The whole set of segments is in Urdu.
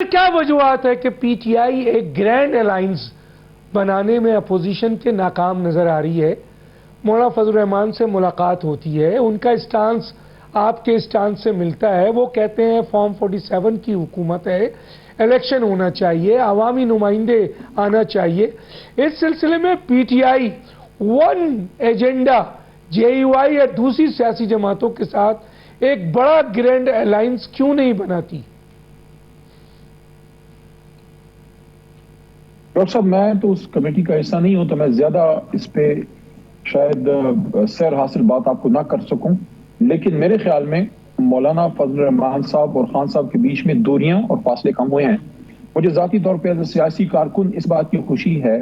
کیا وجوہات ہے کہ پی ٹی آئی ایک گرینڈ الائنس بنانے میں اپوزیشن کے ناکام نظر آ رہی ہے؟ مولانا فضل الرحمان سے ملاقات ہوتی ہے، ان کا اسٹانس آپ کے اسٹانس سے ملتا ہے، وہ کہتے ہیں فارم 47 کی حکومت ہے، الیکشن ہونا چاہیے، عوامی نمائندے آنا چاہیے۔ اس سلسلے میں P T I one agenda J U I یا دوسری سیاسی جماعتوں کے ساتھ ایک بڑا گرینڈ الائنس کیوں نہیں بناتی؟ ڈاکٹر صاحب، میں تو اس کمیٹی کا حصہ نہیں ہوں، تو میں زیادہ اس پہ شاید سیر حاصل بات آپ کو نہ کر سکوں، لیکن میرے خیال میں مولانا فضل الرحمان صاحب اور خان صاحب کے بیچ میں دوریاں اور فاصلے کم ہوئے ہیں۔ مجھے ذاتی طور پہ سیاسی کارکن اس بات کی خوشی ہے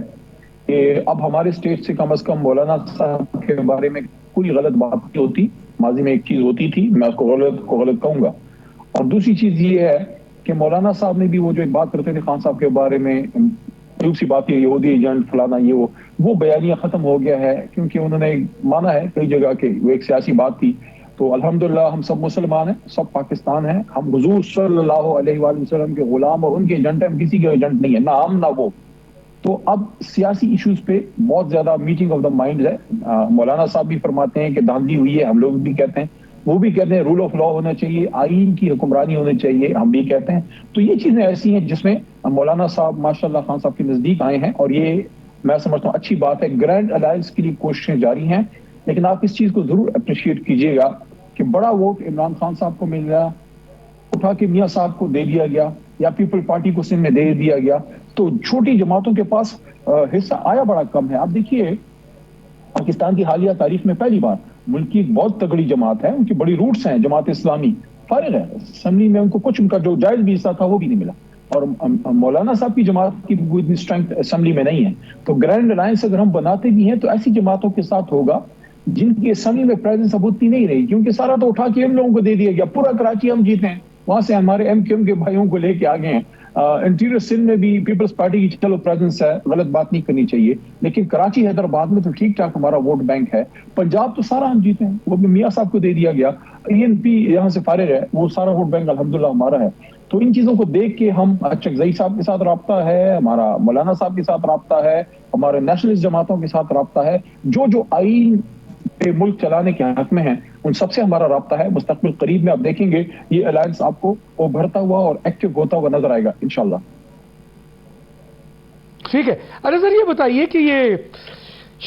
کہ اب ہمارے اسٹیٹ سے کم از کم مولانا صاحب کے بارے میں کوئی غلط بات نہیں ہوتی۔ ماضی میں ایک چیز ہوتی تھی، میں اس کو غلط کہوں گا۔ اور دوسری چیز یہ ہے کہ مولانا صاحب نے بھی وہ جو ایک بات کرتے تھے خان صاحب کے بارے میں، دوسری بات یہ یہودی ایجنٹ فلانا، یہ وہ بیانیہ ختم ہو گیا ہے، کیونکہ انہوں نے مانا ہے کئی جگہ کہ وہ ایک سیاسی بات تھی۔ تو الحمدللہ ہم سب مسلمان ہیں، سب پاکستان ہیں، ہم حضور صلی اللہ علیہ وآلہ وسلم کے غلام اور ان کے ایجنٹ ہیں، ہم کسی کے ایجنٹ نہیں ہے، نہ ہم نہ وہ۔ تو اب سیاسی ایشوز پہ بہت زیادہ میٹنگ آف دا مائنڈز ہے۔ مولانا صاحب بھی فرماتے ہیں کہ دھاندلی ہوئی ہے، ہم لوگ بھی کہتے ہیں، وہ بھی کہتے ہیں رول آف لا ہونا چاہیے، آئین کی حکمرانی ہونی چاہیے، ہم بھی کہتے ہیں۔ تو یہ چیزیں ایسی ہیں جس میں مولانا صاحب ماشاءاللہ خان صاحب کے نزدیک آئے ہیں، اور یہ میں سمجھتا ہوں اچھی بات ہے۔ گرینڈ الائنس کے لیے کوششیں جاری ہیں، لیکن آپ اس چیز کو ضرور اپریشیٹ کیجئے گا کہ بڑا ووٹ عمران خان صاحب کو مل رہا، اٹھا کے میاں صاحب کو دے دیا گیا، یا پیپل پارٹی کو سندھ میں دے دیا گیا، تو چھوٹی جماعتوں کے پاس حصہ آیا بڑا کم ہے۔ آپ دیکھیے پاکستان کی حالیہ تاریخ میں پہلی بار ملک کی بہت تگڑی جماعت ہے، ان کی بڑی روٹس ہیں، جماعت اسلامی فارغ ہے اسمبلی میں، ان کو کچھ ان کا جو جائز بھی حصہ تھا وہ بھی نہیں ملا، اور مولانا صاحب کی جماعت کی اتنی اسٹرینتھ اسمبلی میں نہیں ہے۔ تو گرینڈ الائنس اگر ہم بناتے بھی ہیں تو ایسی جماعتوں کے ساتھ ہوگا جن کی اسمبلی میں پریزنس اب اتنی نہیں رہی، کیونکہ سارا تو اٹھا کے ہم لوگوں کو دے دیا گیا۔ پورا کراچی ہم جیتے ہیں، وہاں سے ہمارے ایم کیو ایم کے بھائیوں کو لے کے آگے ہیں۔ انٹیریئر سندھ میں بھی پیپلز پارٹی کی چلو پریزنس ہے، غلط بات نہیں کرنی چاہیے، لیکن کراچی حیدرآباد میں تو ٹھیک ٹھاک ہمارا ووٹ بینک ہے۔ پنجاب تو سارا ہم جیتے ہیں، وہ بھی میاں صاحب کو دے دیا گیا۔ ENP یہاں سے فارغ ہے، وہ سارا ووٹ بینک الحمدللہ ہمارا ہے۔ تو ان چیزوں کو دیکھ کے ہم چکزئی صاحب کے ساتھ رابطہ ہے، ہمارا مولانا صاحب کے ساتھ رابطہ ہے، ہمارے نیشنلسٹ جماعتوں کے ساتھ رابطہ ہے، جو آئین پہ ملک چلانے کے حق میں ہیں ان سب سے ہمارا رابطہ ہے۔ مستقبل قریب میں آپ دیکھیں گے یہ الائنس آپ کو ابھرتا ہوا اور ایکٹیو ہوتا ہوا نظر آئے گا انشاءاللہ۔ ٹھیک ہے، ارے سر یہ بتائیے کہ یہ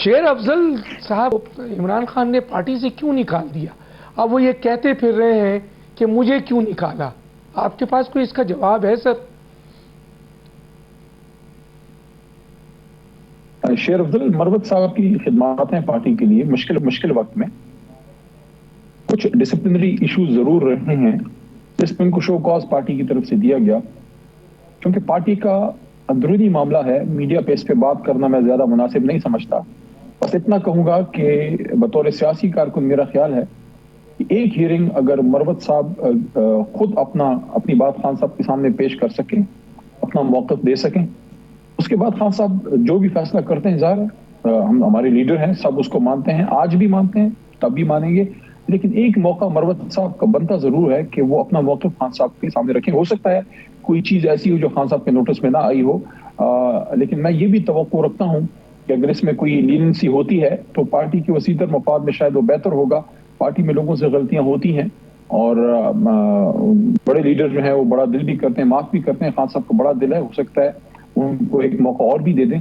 شیر افضل صاحب عمران خان نے پارٹی سے کیوں نکال دیا؟ اب وہ یہ کہتے پھر رہے ہیں کہ مجھے کیوں نکالا، آپ کے پاس کوئی اس کا جواب ہے سر؟ شیر افضل مروت صاحب کی خدمات ہیں پارٹی کے لیے مشکل وقت میں۔ کچھ ڈسپلنری ایشوز ضرور رہے ہیں جس میں ان کو شو کاز پارٹی کی طرف سے دیا گیا، کیونکہ پارٹی کا اندرونی معاملہ ہے، میڈیا پہ اس پہ بات کرنا میں زیادہ مناسب نہیں سمجھتا۔ بس اتنا کہوں گا کہ بطور سیاسی کارکن میرا خیال ہے کہ ایک ہیئرنگ اگر مروت صاحب خود اپنی بات خان صاحب کے سامنے پیش کر سکیں، اپنا موقف دے سکیں، اس کے بعد خان صاحب جو بھی فیصلہ کرتے ہیں، ظاہر ہے ہم ہمارے لیڈر ہیں، سب اس کو مانتے ہیں، آج بھی مانتے ہیں، تب بھی مانیں گے، لیکن ایک موقع مروت صاحب کا بنتا ضرور ہے کہ وہ اپنا موقف خان صاحب کے سامنے رکھیں۔ ہو سکتا ہے کوئی چیز ایسی ہو جو خان صاحب کے نوٹس میں نہ آئی ہو، لیکن میں یہ بھی توقع رکھتا ہوں کہ اگر اس میں کوئی لیننسی ہوتی ہے تو پارٹی کے وسیع تر مفاد میں شاید وہ بہتر ہوگا۔ پارٹی میں لوگوں سے غلطیاں ہوتی ہیں، اور بڑے لیڈر جو ہیں وہ بڑا دل بھی کرتے ہیں، معاف بھی کرتے ہیں۔ خان صاحب کا بڑا دل ہے، ہو سکتا ہے ان کو ایک موقع اور بھی دے دیں۔